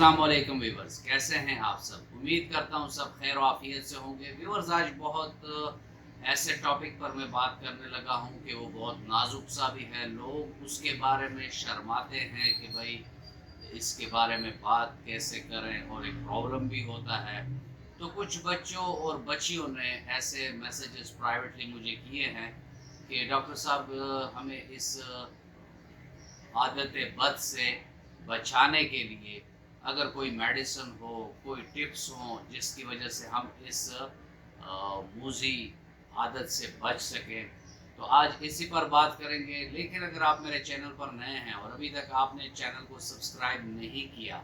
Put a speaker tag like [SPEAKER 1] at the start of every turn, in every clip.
[SPEAKER 1] अस्सलाम वालेकुम व्यूवर्स, कैसे हैं आप सब। उम्मीद करता हूं सब खैर आफियत से होंगे। व्यूवर्स, आज बहुत ऐसे टॉपिक पर मैं बात करने लगा हूं कि वो बहुत नाजुक सा भी है। लोग उसके बारे में शर्माते हैं कि भाई इसके बारे में बात कैसे करें, और एक प्रॉब्लम भी होता है। तो कुछ बच्चों और बच्चियों ने ऐसे मैसेजेस प्राइवेटली मुझे किए हैं कि डॉक्टर साहब, हमें इस आदत बद से बचाने के लिए अगर कोई मेडिसिन हो, कोई टिप्स हो जिसकी वजह से हम इस मूजी आदत से बच सकें, तो आज इसी पर बात करेंगे। लेकिन अगर आप मेरे चैनल पर नए हैं और अभी तक आपने चैनल को सब्सक्राइब नहीं किया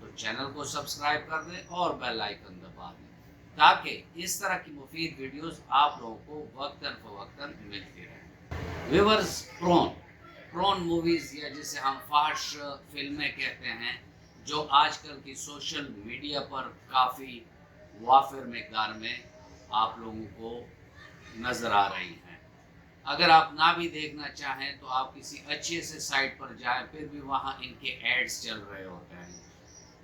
[SPEAKER 1] तो चैनल को सब्सक्राइब कर दें और बेल आइकन दबा दें, ताकि इस तरह की मुफीद वीडियोस आप लोगों को वक्तन फवक्तन मिलती रहें। व्यूअर्स, प्रॉन मूवीज़ या जिसे हम फाहश फिल्में कहते हैं, जो आजकल की सोशल मीडिया पर काफ़ी वाफिर मकदार में आप लोगों को नज़र आ रही हैं। अगर आप ना भी देखना चाहें तो आप किसी अच्छे से साइट पर जाएं, फिर भी वहाँ इनके एड्स चल रहे होते हैं।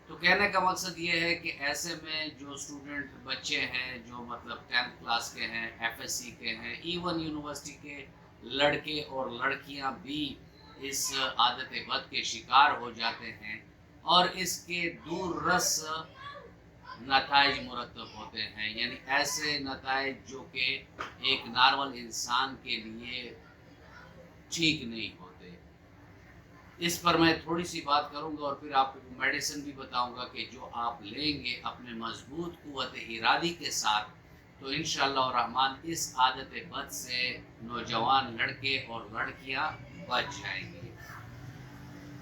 [SPEAKER 1] तो कहने का मकसद ये है कि ऐसे में जो स्टूडेंट बच्चे हैं, जो मतलब 10th क्लास के हैं, FSC के हैं, इवन यूनिवर्सिटी के लड़के और लड़कियां भी इस आदत बद के शिकार हो जाते हैं और इसके दूररस नताइज मुरतब होते हैं। यानी ऐसे नताइज जो कि एक नॉर्मल इंसान के लिए ठीक नहीं होते। इस पर मैं थोड़ी सी बात करूंगा और फिर आपको मेडिसिन भी बताऊंगा कि जो आप लेंगे अपने मजबूत कुव्वत इरादी के साथ, तो इंशाअल्लाह रहमान इस आदत बद से नौजवान लड़के और लड़कियां बच जाएंगे।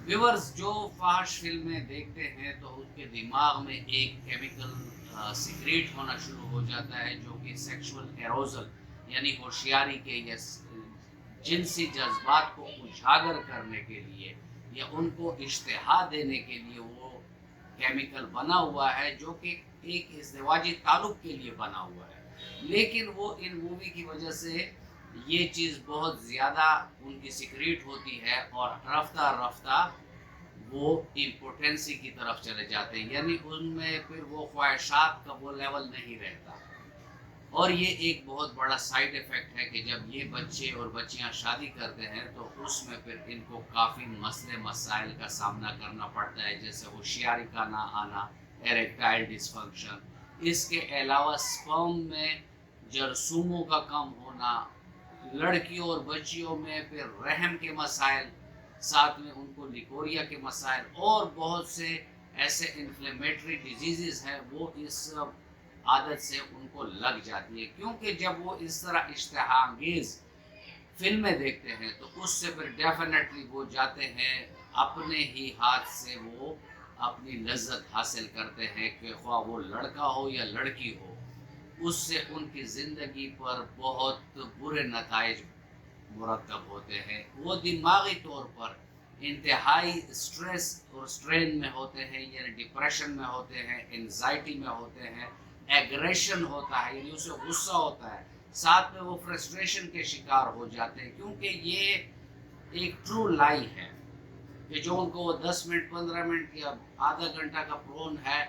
[SPEAKER 1] व्यूअर्स, जो फाहश फिल्में देखते हैं तो उसके दिमाग में एक केमिकल सिक्रेट होना शुरू हो जाता है, जो कि सेक्सुअल एरोजल यानी होशियारी के या जिनसी जज्बात को उजागर करने के लिए या उनको इश्तिहा देने के लिए वो केमिकल बना हुआ है, जो कि एक इज़्दिवाजी ताल्लुक़ के लिए बना हुआ है। लेकिन वो इन मूवी की वजह से ये चीज़ बहुत ज़्यादा उनकी सीक्रेट होती है और रफ्ता रफ्ता वो इम्पोर्टेंसी की तरफ चले जाते हैं। यानी उनमें फिर वो ख्वाहिशात का वो लेवल नहीं रहता। और ये एक बहुत बड़ा साइड इफ़ेक्ट है कि जब ये बच्चे और बच्चियां शादी करते हैं तो उसमें फिर इनको काफ़ी मसले मसाइल का सामना करना पड़ता है, जैसे होशियारी का ना आना, एरेक्टाइल डिसफंक्शन। इसके अलावा स्पर्म में जरसूमों का कम होना, लड़कियों और बच्चियों में फिर रहम के मसाइल, साथ में उनको लिकोरिया के मसाइल और बहुत से ऐसे इन्फ्लेमेटरी डिजीज़ हैं वो इस आदत से उनको लग जाती है। क्योंकि जब वो इस तरह इश्तिहाअंगेज़ फिल्में देखते हैं तो उससे फिर डेफिनेटली वो जाते हैं अपने ही हाथ से वो अपनी लज्जत हासिल करते हैं कि ख्वाह वो लड़का हो या लड़की हो, उससे उनकी ज़िंदगी पर बहुत बुरे नताइज मुरतब होते हैं। वो दिमागी तौर पर इंतहाई स्ट्रेस और स्ट्रेन में होते हैं, यानी डिप्रेशन में होते हैं, एंजाइटी में होते हैं, एग्रेशन होता है यानी उसे गुस्सा होता है, साथ में वो फ्रस्ट्रेशन के शिकार हो जाते हैं। क्योंकि ये एक ट्रू लाई है कि जो उनको वो 10 मिनट 15 मिनट या आधा घंटा का प्रोन है,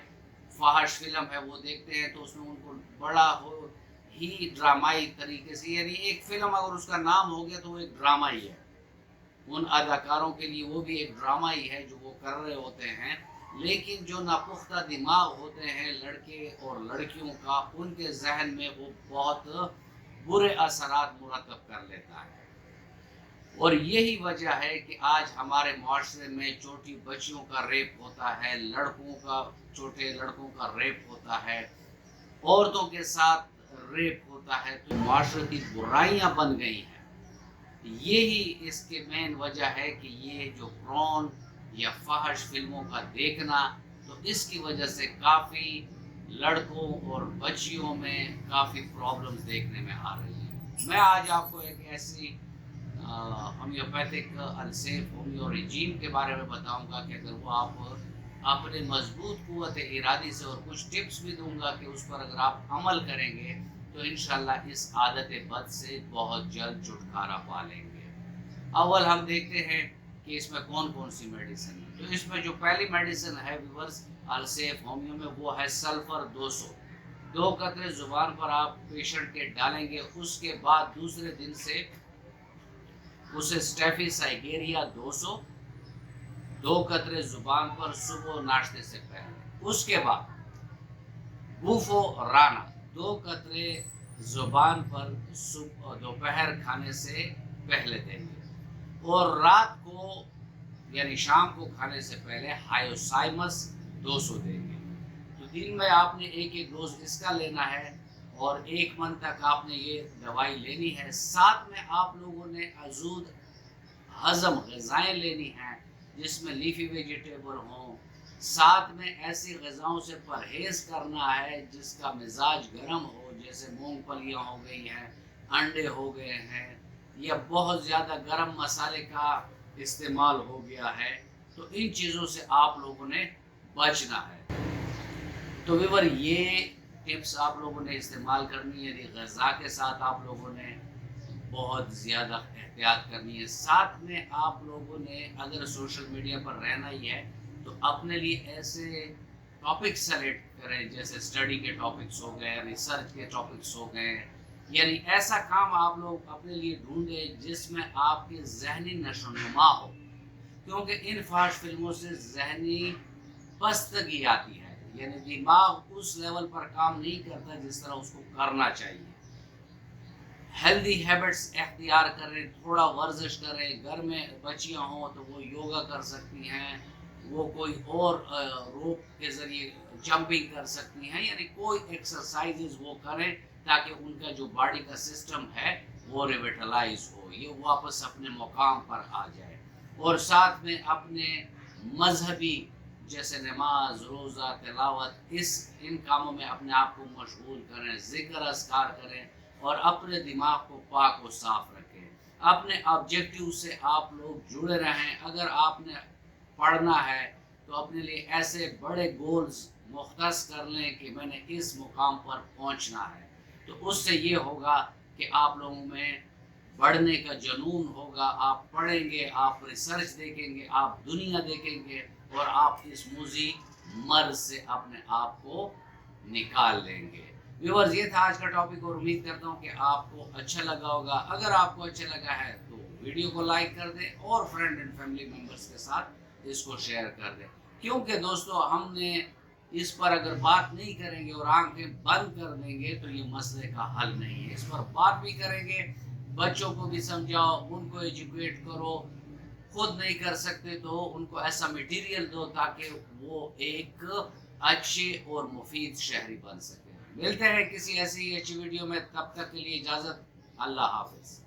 [SPEAKER 1] फाहश फिल्म है, वो देखते हैं तो उसमें उनको बड़ा हो ही ड्रामाई तरीके से, यानी एक फिल्म अगर उसका नाम हो गया तो वो एक ड्रामा ही है। उन अदाकारों के लिए वो भी एक ड्रामा ही है जो वो कर रहे होते हैं। लेकिन जो नापुख्ता दिमाग होते हैं लड़के और लड़कियों का, उनके जहन में वो बहुत बुरे असरात मुरतब कर लेता है। और यही वजह है कि आज हमारे माशरे में छोटी बच्चियों का रेप होता है, छोटे लड़कों का रेप होता है, औरतों के साथ रेप होता है। तो माशरे की बुराइयां बन गई हैं। यही इसके मेन वजह है कि ये जो प्रॉन या फाहश फिल्मों का देखना, तो इसकी वजह से काफ़ी लड़कों और बच्चियों में काफ़ी प्रॉब्लम्स देखने में आ रही हैं। मैं आज आपको एक ऐसी होम्योपैथिक अनसेफ होम्यो रिजीम के बारे में बताऊंगा कि अगर वो आप अपने मजबूत कुव्वत इरादी से, और कुछ टिप्स भी दूंगा कि उस पर अगर आप अमल करेंगे तो इंशाल्लाह इस आदत बद से बहुत जल्द छुटकारा पा लेंगे। अव्वल हम देखते हैं کہ اس میں کون کون سی میڈیسن ہے. تو اس میں جو پہلی میڈیسن ہے ویورز السیف ہومیو میں، وہ ہے سلفر 200. 2 قطرے زبان پر آپ پیشنٹ کے ڈالیں گے. اس کے بعد دوسرے دن سے اسے اسٹیفی سائگیریا 200 2 قطرے زبان پر صبح ناشتے سے پہلے. اس کے بعد بوفو رانا 2 قطرے زبان پر صبح دوپہر کھانے سے پہلے دیں گے. اور رات کو یعنی شام کو کھانے سے پہلے ہائیوسائمس 200 دیں گے. تو دن میں آپ نے 1 ڈوز اس کا لینا ہے اور 1 منتھ تک آپ نے یہ دوائی لینی ہے. ساتھ میں آپ لوگوں نے ازود ہضم غذائیں لینی ہیں جس میں لیفی ویجیٹیبل ہوں. ساتھ میں ایسی غذاؤں سے پرہیز کرنا ہے جس کا مزاج گرم ہو، جیسے مونگ پھلیاں ہو گئی ہیں، انڈے ہو گئے ہیں، یا بہت زیادہ گرم مسالے کا استعمال ہو گیا ہے. تو ان چیزوں سے آپ لوگوں نے بچنا ہے. تو ویور یہ ٹپس آپ لوگوں نے استعمال کرنی ہے. یعنی غذا کے ساتھ آپ لوگوں نے بہت زیادہ احتیاط کرنی ہے. ساتھ میں آپ لوگوں نے اگر سوشل میڈیا پر رہنا ہی ہے تو اپنے لیے ایسے ٹاپکس سلیکٹ کریں جیسے اسٹڈی کے ٹاپکس ہو گئے، ریسرچ کے ٹاپکس ہو گئے. یعنی ایسا کام آپ لوگ اپنے لیے ڈھونڈیں جس میں آپ کی ذہنی نشو و نما ہو، کیونکہ ان فحش فلموں سے ذہنی بستگی آتی ہے. یعنی دماغ اس لیول پر کام نہیں کرتا جس طرح اس کو کرنا چاہیے. ہیلدی ہیبٹس اختیار کریں، تھوڑا ورزش کریں. گھر میں بچیاں ہوں تو وہ یوگا کر سکتی ہیں، وہ کوئی اور روپ کے ذریعے جمپنگ کر سکتی ہیں. یعنی کوئی ایکسرسائزز وہ کریں تاکہ ان کا جو باڈی کا سسٹم ہے وہ ریویٹلائز ہو، یہ واپس اپنے مقام پر آ جائے. اور ساتھ میں اپنے مذہبی جیسے نماز، روزہ، تلاوت، ان کاموں میں اپنے آپ کو مشغول کریں. ذکر اذکار کریں اور اپنے دماغ کو پاک و صاف رکھیں. اپنے آبجیکٹیو سے آپ لوگ جڑے رہیں. اگر آپ نے پڑھنا ہے تو اپنے لیے ایسے بڑے گولز مختص کر لیں کہ میں نے اس مقام پر پہنچنا ہے. تو اس سے یہ ہوگا کہ آپ لوگوں میں پڑھنے کا جنون ہوگا. آپ پڑھیں گے، آپ ریسرچ دیکھیں گے، آپ دنیا دیکھیں گے اور آپ اس موذی مرض سے اپنے آپ کو نکال لیں گے. ویورز یہ تھا آج کا ٹاپک اور امید کرتا ہوں کہ آپ کو اچھا لگا ہوگا. اگر آپ کو اچھا لگا ہے تو ویڈیو کو لائک کر دیں اور فرینڈ اینڈ فیملی ممبرس کے ساتھ اس کو شیئر کر دیں. کیونکہ دوستو ہم نے اس پر اگر بات نہیں کریں گے اور آنکھیں بند کر دیں گے تو یہ مسئلے کا حل نہیں ہے. اس پر بات بھی کریں گے، بچوں کو بھی سمجھاؤ، ان کو ایجوکیٹ کرو. خود نہیں کر سکتے تو ان کو ایسا میٹیریل دو تاکہ وہ ایک اچھے اور مفید شہری بن سکے. ملتے ہیں کسی ایسی اچھی ویڈیو میں، تب تک کے لیے اجازت. اللہ حافظ.